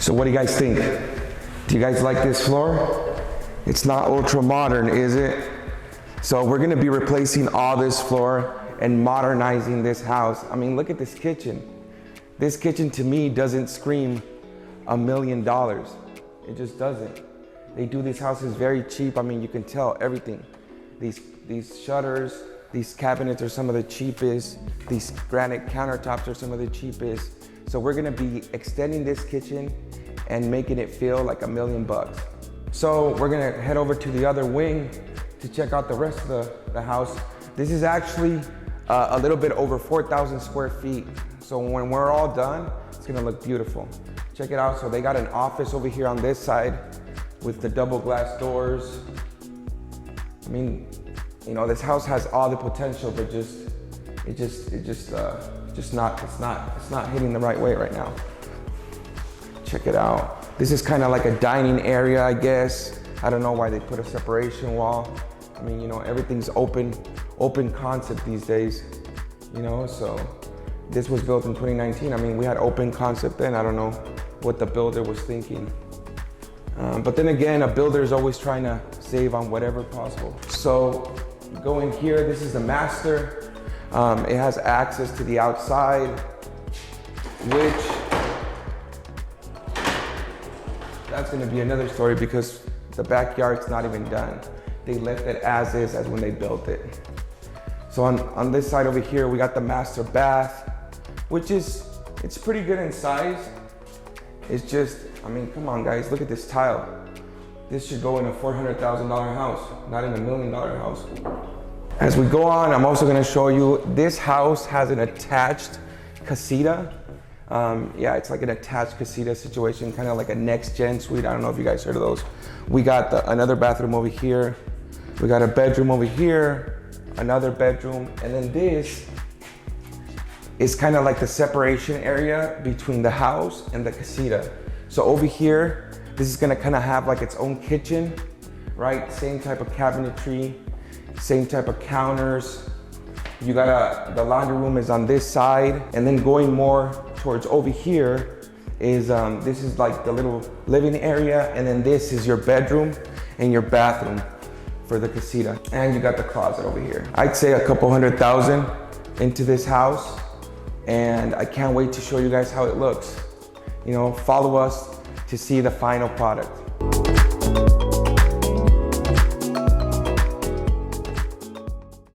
So what do you guys think? Do you guys like this floor? It's not ultra modern, is it? So we're gonna be replacing all this floor and modernizing this house. I mean, look at this kitchen. This kitchen to me doesn't scream $1 million. It just doesn't. They do these houses very cheap. I mean, you can tell everything. These shutters, these cabinets are some of the cheapest. These granite countertops are some of the cheapest. So we're gonna be extending this kitchen and making it feel like $1 million. So we're gonna head over to the other wing to check out the rest of the house. This is actually a little bit over 4,000 square feet. So when we're all done, it's gonna look beautiful. Check it out. So they got an office over here on this side with the double glass doors. I mean, you know, this house has all the potential, but it's not hitting the right way right now. Check it out. This is kind of like a dining area, I guess. I don't know why they put a separation wall. I mean, you know, everything's open concept these days, you know, so this was built in 2019. I mean, we had open concept then. I don't know what the builder was thinking. But then again, a builder is always trying to save on whatever possible. So go in here, this is the master. It has access to the outside, which that's gonna be another story because the backyard's not even done. They left it as is as when they built it. So on this side over here, we got the master bath, which it's pretty good in size. It's just, I mean, come on guys, look at this tile. This should go in a $400,000 house, not in $1 million house. As we go on, I'm also gonna show you, this house has an attached casita. Yeah, it's like an attached casita situation, kind of like a next gen suite. I don't know if you guys heard of those. We got another bathroom over here. We got a bedroom over here, another bedroom, and then this is kind of like the separation area between the house and the casita. So over here, this is gonna kind of have like its own kitchen, right? Same type of cabinetry, same type of counters. You got the laundry room is on this side, and then going more towards over here is, this is like the little living area, and then this is your bedroom and your bathroom for the casita. And you got the closet over here. I'd say a couple $100,000 into this house, and I can't wait to show you guys how it looks. You know, follow us to see the final product.